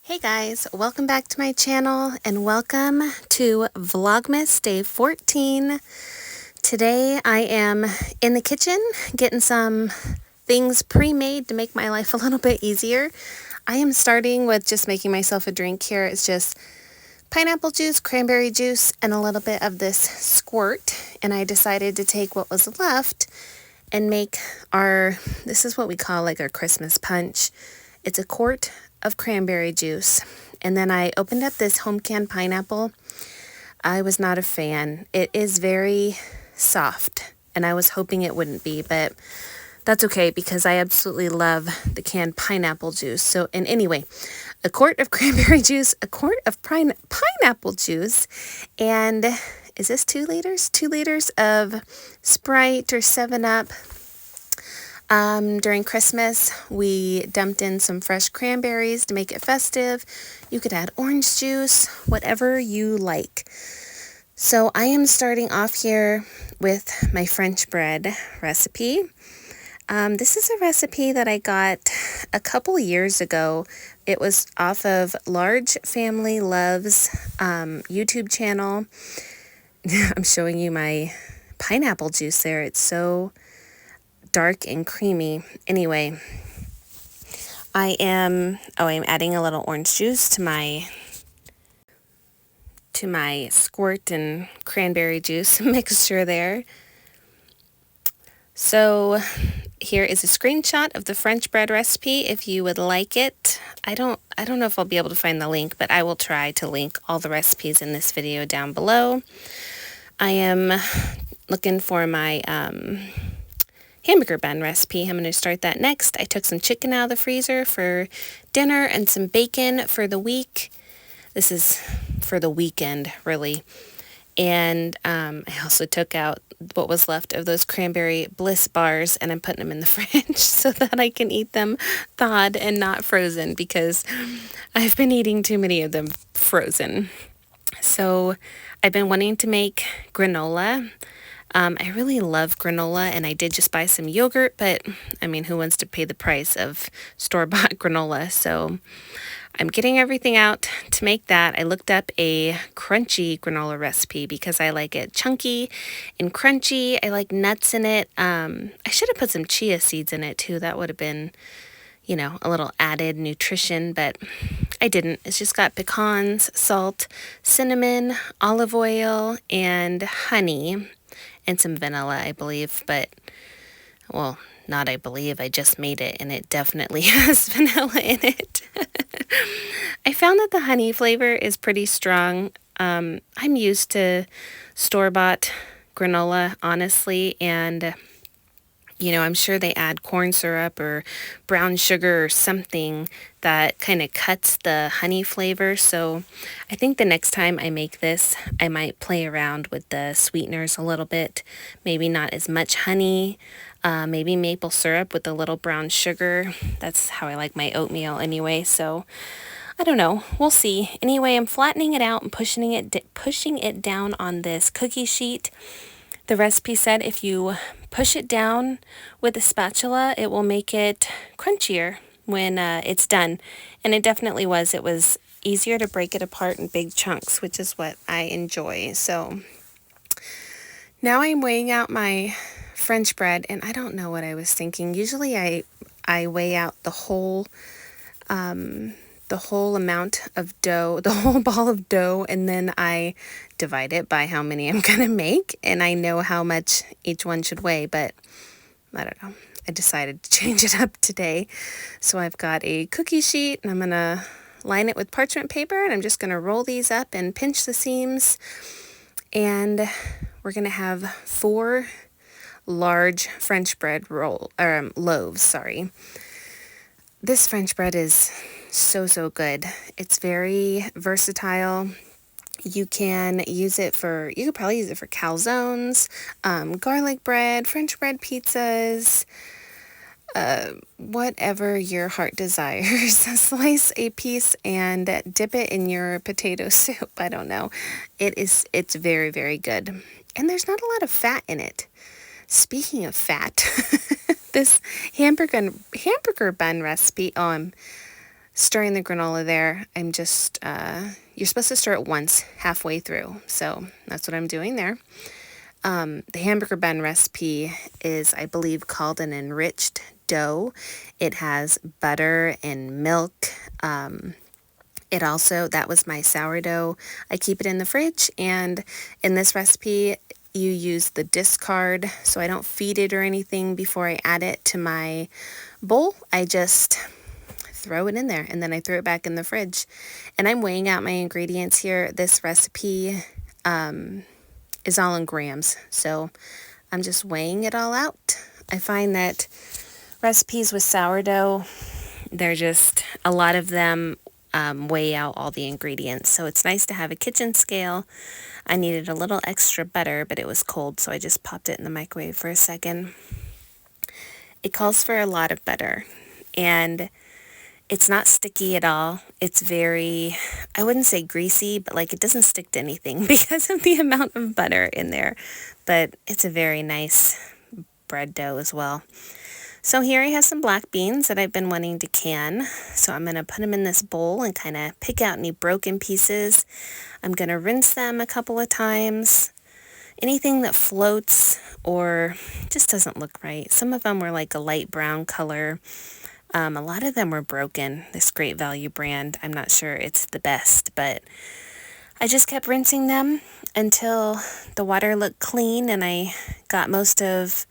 Hey guys, welcome back to my channel and welcome to Vlogmas Day 14. Today I am in the kitchen getting some things pre-made to make my life a little bit easier. I am starting with just making myself a drink here. It's just pineapple juice, cranberry juice, and a little bit of this squirt. And I decided to take what was left and make this is what we call like our Christmas punch. It's a quart of cranberry juice. And then I opened up this home canned pineapple. I was not a fan. It is very soft, and I was hoping it wouldn't be, but that's okay because I absolutely love the canned pineapple juice. So, and anyway, a quart of cranberry juice, a quart of pineapple juice, and is this 2 liters? 2 liters of Sprite or 7-Up. During Christmas, we dumped in some fresh cranberries to make it festive. You could add orange juice, whatever you like. So I am starting off here with my French bread recipe. This is a recipe that I got a couple years ago. It was off of Large Family Loves YouTube channel. I'm showing you my pineapple juice there. It's so dark and creamy. Anyway, I'm adding a little orange juice to my squirt and cranberry juice mixture there. So here is a screenshot of the French bread recipe if you would like it. I don't know if I'll be able to find the link, but I will try to link all the recipes in this video down below. I am looking for my hamburger bun recipe. I'm going to start that next. I took some chicken out of the freezer for dinner and some bacon for the week. This is for the weekend, really. And I also took out what was left of those cranberry bliss bars, and I'm putting them in the fridge so that I can eat them thawed and not frozen because I've been eating too many of them frozen. So I've been wanting to make granola. I really love granola, and I did just buy some yogurt, but I mean, who wants to pay the price of store-bought granola? So I'm getting everything out to make that. I looked up a crunchy granola recipe because I like it chunky and crunchy. I like nuts in it. I should have put some chia seeds in it too. That would have been, a little added nutrition, but I didn't. It's just got pecans, salt, cinnamon, olive oil, and honey. And some vanilla, I believe, but, well, not I believe, I just made it, and it definitely has vanilla in it. I found that the honey flavor is pretty strong. I'm used to store-bought granola, honestly, and, I'm sure they add corn syrup or brown sugar or something that kind of cuts the honey flavor. So I think the next time I make this, I might play around with the sweeteners a little bit. Maybe not as much honey, maybe maple syrup with a little brown sugar. That's how I like my oatmeal anyway. So I don't know. We'll see. Anyway, I'm flattening it out and pushing it down on this cookie sheet. The recipe said if you push it down with a spatula, it will make it crunchier when it's done. And it definitely was. It was easier to break it apart in big chunks, which is what I enjoy. So now I'm weighing out my French bread, and I don't know what I was thinking. Usually I weigh out the whole amount of dough, the whole ball of dough, and then I divide it by how many I'm going to make, and I know how much each one should weigh, but I don't know. I decided to change it up today. So I've got a cookie sheet, and I'm going to line it with parchment paper, and I'm just going to roll these up and pinch the seams, and we're going to have 4 large French bread loaves, sorry. This French bread is so good. It's very versatile. You can probably use it for calzones, garlic bread, French bread pizzas, whatever your heart desires. Slice a piece and dip it in your potato soup. I don't know. It's very, very good. And there's not a lot of fat in it. Speaking of fat, this hamburger bun recipe, stirring the granola there. I'm just, you're supposed to stir it once halfway through. So that's what I'm doing there. The hamburger bun recipe is, I believe, called an enriched dough. It has butter and milk. That was my sourdough. I keep it in the fridge, and in this recipe, you use the discard, so I don't feed it or anything before I add it to my bowl. I just throw it in there, and then I throw it back in the fridge. And I'm weighing out my ingredients here. This recipe is all in grams, so I'm just weighing it all out. I find that recipes with sourdough, they're just, a lot of them weigh out all the ingredients, so it's nice to have a kitchen scale. I needed a little extra butter, but it was cold, so I just popped it in the microwave for a second. It calls for a lot of butter, and it's not sticky at all. It's very, I wouldn't say greasy, but like it doesn't stick to anything because of the amount of butter in there. But it's a very nice bread dough as well. So here I have some black beans that I've been wanting to can. So I'm going to put them in this bowl and kind of pick out any broken pieces. I'm going to rinse them a couple of times. Anything that floats or just doesn't look right. Some of them were like a light brown color. A lot of them were broken. This Great Value brand, I'm not sure it's the best, but I just kept rinsing them until the water looked clean and I got most of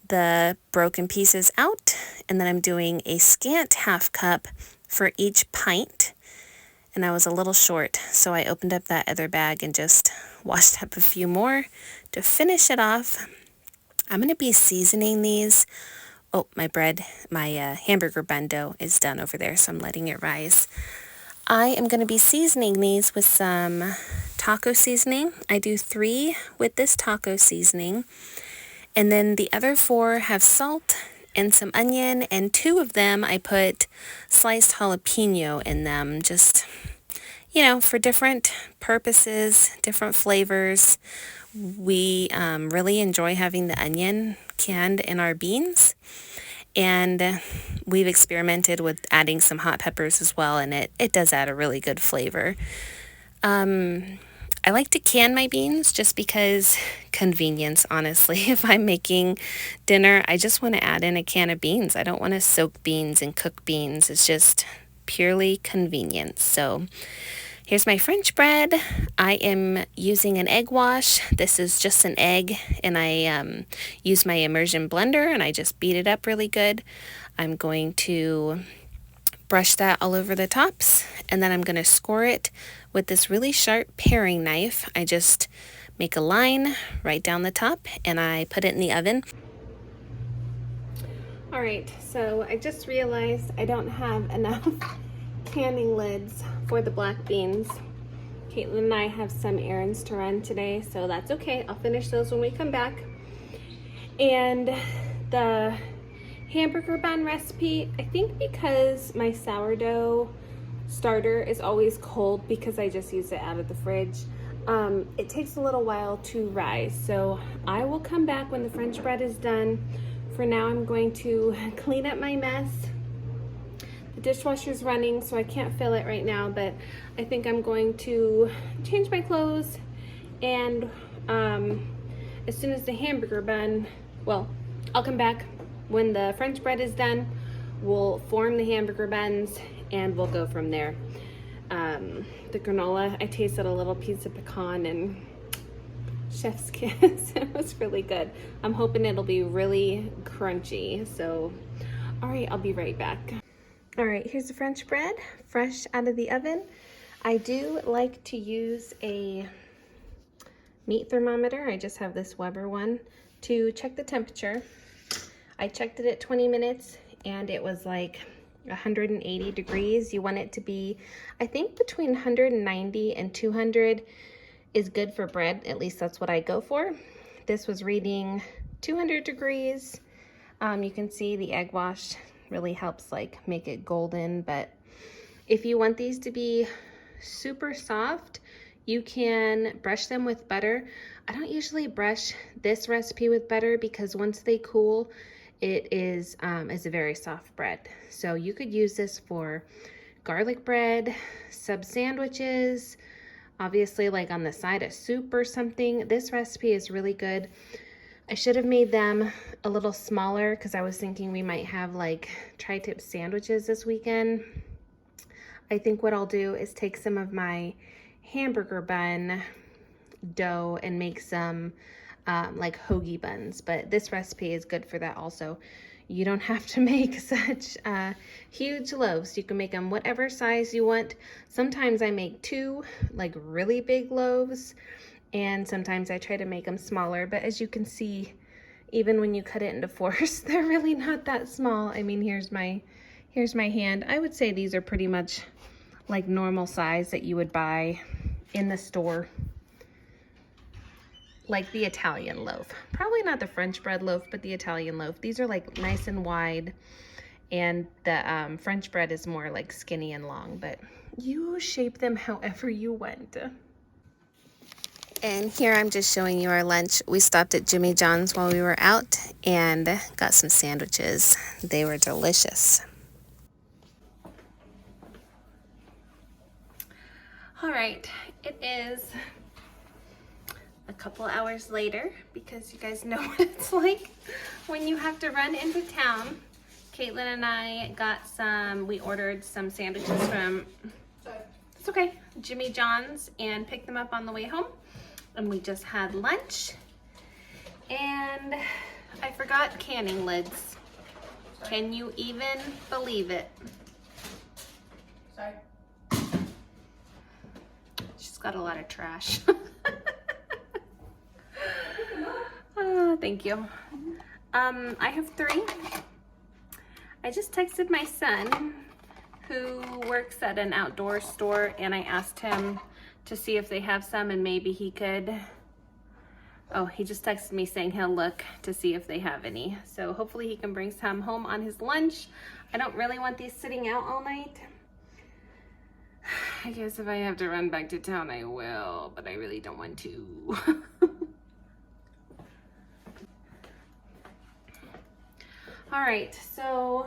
the broken pieces out. And then I'm doing a scant half cup for each pint. And I was a little short, so I opened up that other bag and just washed up a few more to finish it off. I'm going to be seasoning these. Oh, my hamburger bun dough is done over there, so I'm letting it rise. I am going to be seasoning these with some taco seasoning. I do 3 with this taco seasoning. And then the other 4 have salt and some onion, and 2 of them I put sliced jalapeno in them, just, for different purposes, different flavors. We really enjoy having the onion canned in our beans, and we've experimented with adding some hot peppers as well, and it does add a really good flavor. I like to can my beans just because convenience, honestly. If I'm making dinner, I just want to add in a can of beans. I don't want to soak beans and cook beans. It's just purely convenience. So here's my French bread. I am using an egg wash. This is just an egg, and I use my immersion blender, and I just beat it up really good. I'm going to brush that all over the tops, and then I'm going to score it with this really sharp paring knife. I just make a line right down the top, and I put it in the oven. All right, so I just realized I don't have enough canning lids for the black beans. Caitlin and I have some errands to run today, so that's okay. I'll finish those when we come back. And the hamburger bun recipe, I think because my sourdough starter is always cold because I just use it out of the fridge, it takes a little while to rise. So I will come back when the French bread is done. For now, I'm going to clean up my mess. The dishwasher's running, so I can't fill it right now, but I think I'm going to change my clothes, and as soon as the hamburger bun, well, I'll come back when the French bread is done. We'll form the hamburger buns and we'll go from there. The granola, I tasted a little piece of pecan and chef's kiss. It was really good. I'm hoping it'll be really crunchy. So, all right, I'll be right back. All right, here's the French bread, fresh out of the oven. I do like to use a meat thermometer. I just have this Weber one to check the temperature. I checked it at 20 minutes and it was like 180 degrees. You want it to be, I think, between 190 and 200 is good for bread. At least that's what I go for. This was reading 200 degrees. You can see the egg wash really helps like make it golden, but if you want these to be super soft, you can brush them with butter. I don't usually brush this recipe with butter because once they cool, it is a very soft bread. So you could use this for garlic bread, sub sandwiches, obviously like on the side of soup or something. This recipe is really good. I should have made them a little smaller because I was thinking we might have like tri-tip sandwiches this weekend. I think what I'll do is take some of my hamburger bun dough and make some like hoagie buns, but this recipe is good for that also. You don't have to make such huge loaves. You can make them whatever size you want. Sometimes I make 2 like really big loaves, and sometimes I try to make them smaller, but as you can see, even when you cut it into 4s, they're really not that small. I mean, here's my hand. I would say these are pretty much like normal size that you would buy in the store, like the Italian loaf. Probably not the French bread loaf, but the Italian loaf. These are like nice and wide, and the French bread is more like skinny and long, but you shape them however you want. And here I'm just showing you our lunch. We stopped at Jimmy John's while we were out and got some sandwiches. They were delicious. All right, it is a couple hours later because you guys know what it's like when you have to run into town. Caitlin and I we ordered some sandwiches from, it's okay, Jimmy John's, and picked them up on the way home. And we just had lunch, and I forgot canning lids. Can you even believe it? Sorry. She's got a lot of trash. Oh, thank you. I have 3. I just texted my son who works at an outdoor store, and I asked him to see if they have some and maybe he could, oh, he just texted me saying he'll look to see if they have any. So hopefully he can bring some home on his lunch. I don't really want these sitting out all night. I guess if I have to run back to town, I will, but I really don't want to. All right, so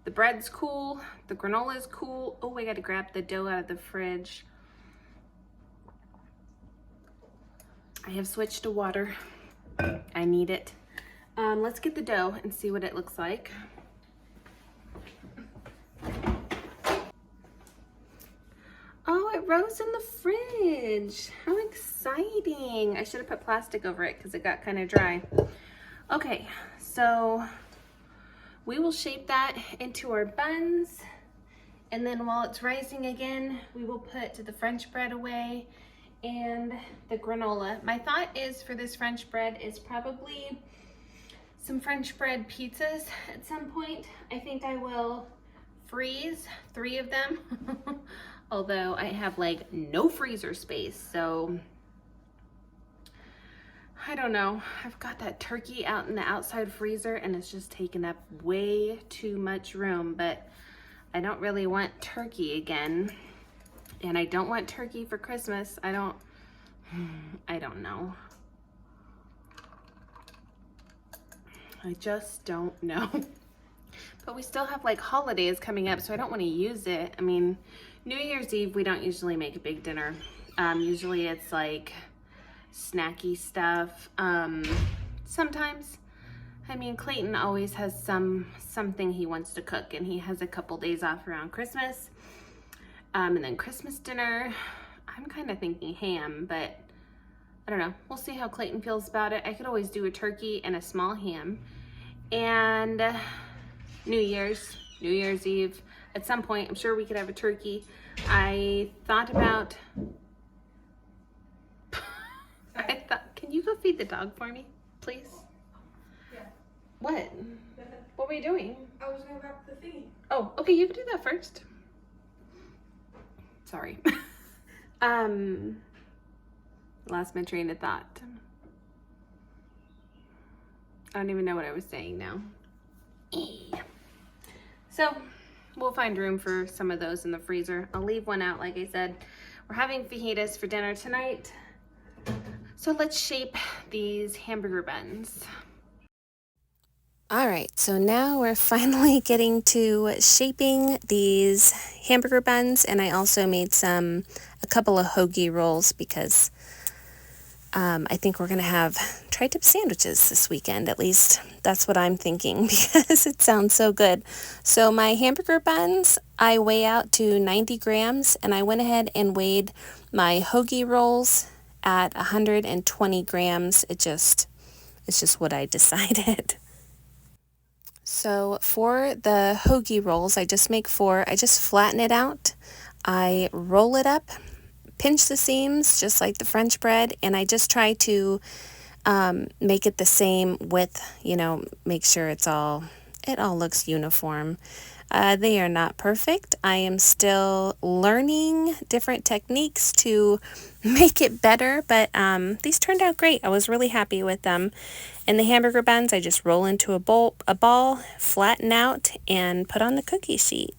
the bread's cool, the granola's cool. Oh, I gotta grab the dough out of the fridge. I have switched to water. I need it. Let's get the dough and see what it looks like. Oh, it rose in the fridge. How exciting. I should have put plastic over it because it got kind of dry. Okay, so we will shape that into our buns. And then while it's rising again, we will put the French bread away and the granola. My thought is for this French bread is probably some French bread pizzas at some point. I think I will freeze 3 of them, although I have like no freezer space, so I don't know. I've got that turkey out in the outside freezer and it's just taking up way too much room, but I don't really want turkey again. And I don't want turkey for Christmas. I don't know. I just don't know. But we still have like holidays coming up, so I don't want to use it. I mean, New Year's Eve, we don't usually make a big dinner. Usually it's like snacky stuff. Sometimes, I mean, Clayton always has something he wants to cook, and he has a couple days off around Christmas. And then Christmas dinner, I'm kind of thinking ham, but I don't know. We'll see how Clayton feels about it. I could always do a turkey and a small ham. And New Year's Eve, at some point, I'm sure we could have a turkey. I thought, can you go feed the dog for me, please? Yeah. What? What were you doing? I was gonna grab the thingy. Oh, okay, you can do that first. Sorry. Lost my train of thought. I don't even know what I was saying now. So we'll find room for some of those in the freezer. I'll leave one out, like I said. We're having fajitas for dinner tonight. So let's shape these hamburger buns. All right, so now we're finally getting to shaping these hamburger buns, and I also made a couple of hoagie rolls because I think we're gonna have tri-tip sandwiches this weekend. At least that's what I'm thinking because it sounds so good. So my hamburger buns, I weigh out to 90 grams, and I went ahead and weighed my hoagie rolls at 120 grams. It's just what I decided. So for the hoagie rolls, I just make 4. I just flatten it out. I roll it up, pinch the seams just like the French bread, and I just try to make it the same width, make sure it all looks uniform. They are not perfect. I am still learning different techniques to make it better, but these turned out great. I was really happy with them. And the hamburger buns, I just roll into a ball, flatten out, and put on the cookie sheet.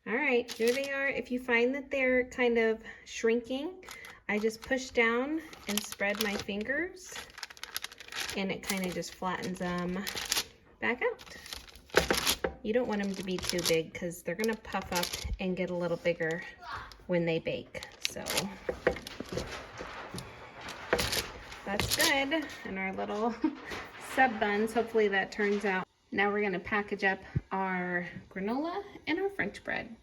All right, here they are. If you find that they're kind of shrinking, I just push down and spread my fingers, and it kind of just flattens them back out. You don't want them to be too big because they're going to puff up and get a little bigger when they bake. So that's good. And our little sub buns, hopefully that turns out. Now we're going to package up our granola and our French bread.